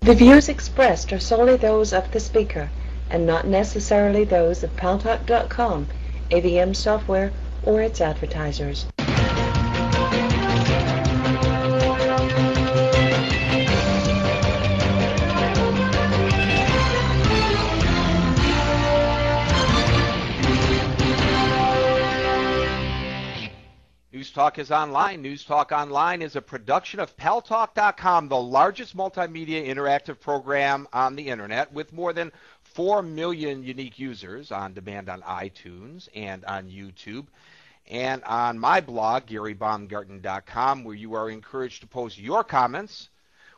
The views expressed are solely those of the speaker and not necessarily those of Paltalk.com, AVM Software, or its advertisers. News Talk is online. News Talk Online is a production of Paltalk.com, the largest multimedia interactive program on the internet with more than 4 million unique users on demand on iTunes and on YouTube and on my blog, GaryBaumgarten.com, where you are encouraged to post your comments,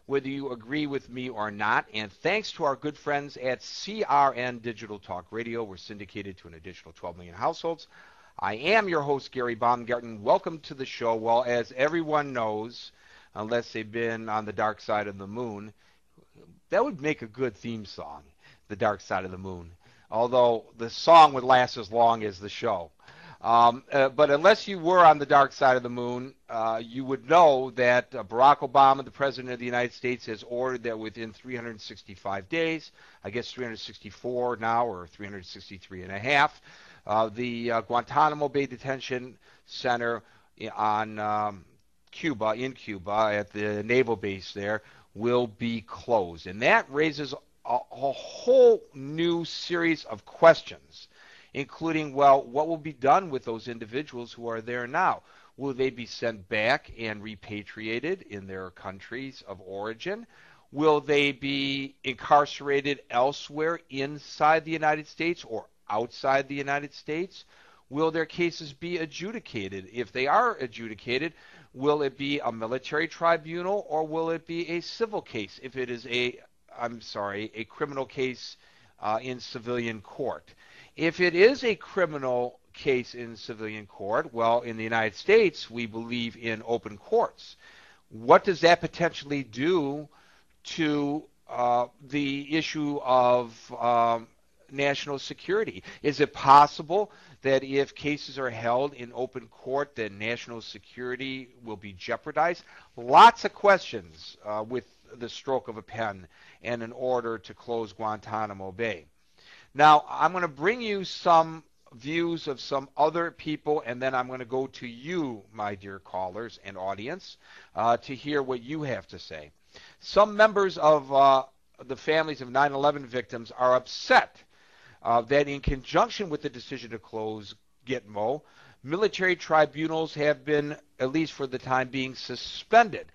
whether you agree with me or not. And thanks to our good friends at CRN Digital Talk Radio, we're syndicated to an additional 12 million households. I am your host, Gary Baumgarten. Welcome to the show. Well, as everyone knows, unless they've been on the dark side of the moon, that would make a good theme song, The Dark Side of the Moon, although the song would last as long as the show. But unless you were on the dark side of the moon, you would know that Barack Obama, the President of the United States, has ordered that within 365 days, I guess 364 now or 363 and a half, the Guantanamo Bay Detention Center on Cuba, at the naval base there, will be closed. And that raises a whole new series of questions, including, well, what will be done with those individuals who are there now? Will they be sent back and repatriated in their countries of origin? Will they be incarcerated elsewhere inside the United States or outside the United States? Will their cases be adjudicated? If they are adjudicated, will it be a military tribunal or will it be a civil case if it is a criminal case in civilian court? If it is a criminal case in civilian court, well, in the United States, we believe in open courts. What does that potentially do to the issue of national security? Is it possible that if cases are held in open court, that national security will be jeopardized? Lots of questions with the stroke of a pen and an order to close Guantanamo Bay. Now, I'm going to bring you some views of some other people, and then I'm going to go to you, my dear callers and audience, to hear what you have to say. Some members of the families of 9/11 victims are upset that in conjunction with the decision to close Gitmo, military tribunals have been, at least for the time being, suspended.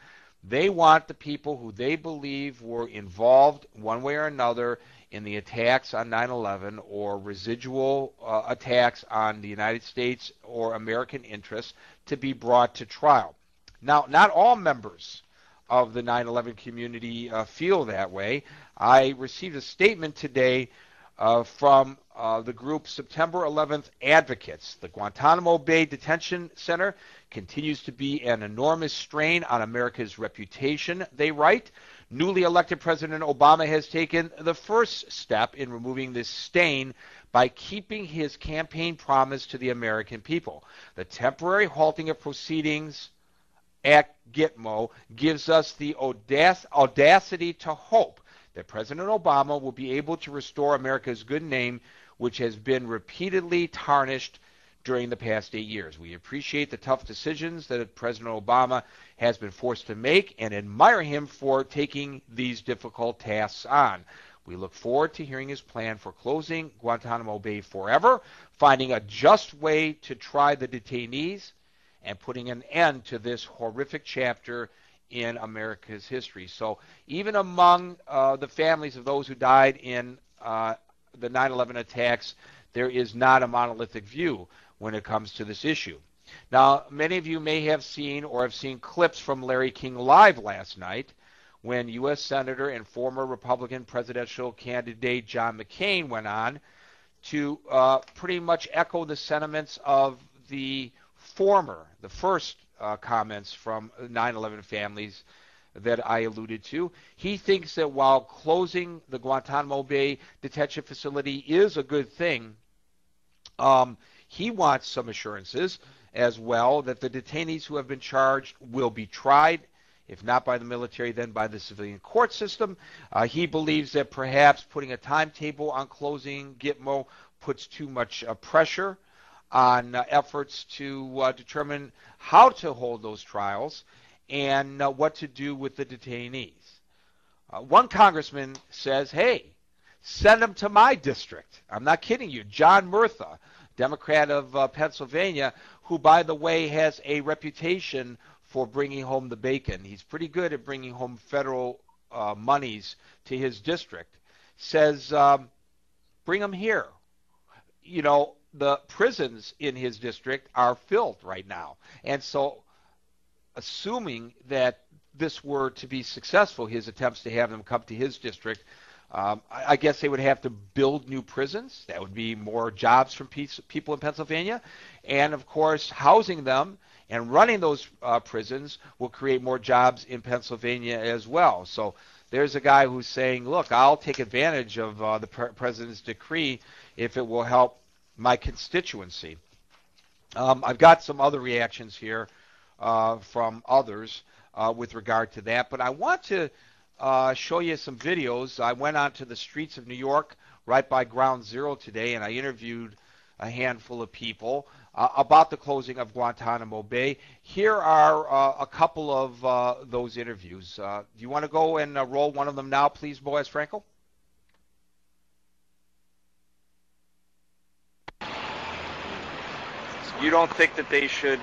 They want the people who they believe were involved one way or another in the attacks on 9/11 or residual attacks on the United States or American interests to be brought to trial. Now, not all members of the 9/11 community feel that way. I received a statement today from the group September 11th Advocates. The Guantanamo Bay Detention Center continues to be an enormous strain on America's reputation, they write. Newly elected President Obama has taken the first step in removing this stain by keeping his campaign promise to the American people. The temporary halting of proceedings at Gitmo gives us the audacity to hope that President Obama will be able to restore America's good name, which has been repeatedly tarnished during the past 8 years. We appreciate the tough decisions that President Obama has been forced to make and admire him for taking these difficult tasks on. We look forward to hearing his plan for closing Guantanamo Bay forever, finding a just way to try the detainees, and putting an end to this horrific chapter in America's history. So even among the families of those who died in the 9/11 attacks, there is not a monolithic view when it comes to this issue. Now, many of you may have seen or have seen clips from Larry King Live last night when U.S. Senator and former Republican presidential candidate John McCain went on to pretty much echo the sentiments of the first comments from 9/11 families that I alluded to. He thinks that while closing the Guantanamo Bay detention facility is a good thing, he wants some assurances as well that the detainees who have been charged will be tried if not by the military, then by the civilian court system. He believes that perhaps putting a timetable on closing Gitmo puts too much pressure on efforts to determine how to hold those trials and what to do with the detainees. One congressman says, hey, send them to my district. I'm not kidding you. John Murtha, Democrat of Pennsylvania, who, by the way, has a reputation for bringing home the bacon. He's pretty good at bringing home federal monies to his district, says, bring them here. You know, the prisons in his district are filled right now. And so assuming that this were to be successful, his attempts to have them come to his district, I guess they would have to build new prisons. That would be more jobs from people in Pennsylvania. And, of course, housing them and running those prisons will create more jobs in Pennsylvania as well. So there's a guy who's saying, look, I'll take advantage of the president's decree if it will help my constituency. I've got some other reactions here from others with regard to that, but I want to show you some videos. I went onto the streets of New York right by Ground Zero today, and I interviewed a handful of people about the closing of Guantanamo Bay. Here are a couple of those interviews. Do you want to go and roll one of them now, please, Boaz Frankel? You don't think that they should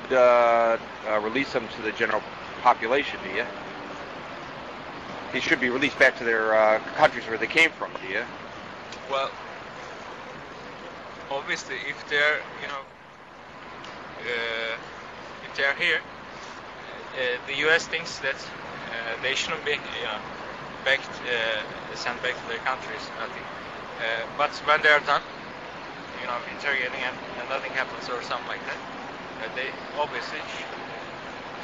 release them to the general population, do you? They should be released back to their countries where they came from, do you? Well, obviously, if they're, if they're here, the U.S. thinks that they shouldn't be, sent back to their countries, I think. But when they're done, interrogating and nothing happens or something like that, they obviously should.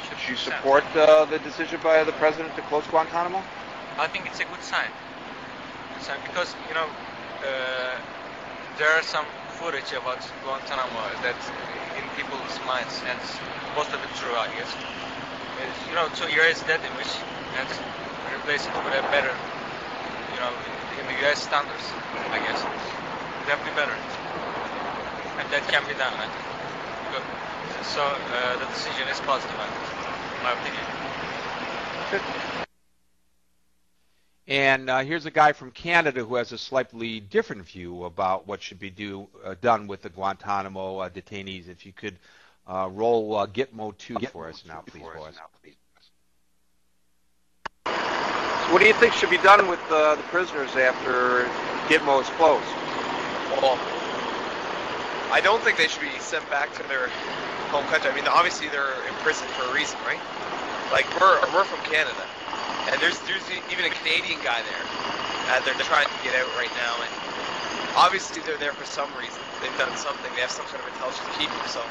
Do you support the decision by the president to close Guantanamo? I think it's a good sign. Because, there are some footage about Guantanamo that in people's minds, and most of it true, I guess, is, to erase that image and replace it with a better, in the U.S. standards, I guess, that would be better. And that can be done, I think. So the decision is positive, I think, in my opinion. And here's a guy from Canada who has a slightly different view about what should be done with the Guantanamo detainees. If you could roll Gitmo 2 for us now, please, Boaz. So what do you think should be done with the prisoners after Gitmo is closed? Well, I don't think they should be sent back to their home country. I mean, obviously they're in prison for a reason, right? Like, we're from Canada, and there's even a Canadian guy there. They're trying to get out right now, and obviously they're there for some reason. They've done something. They have some sort of intelligence to keep them. So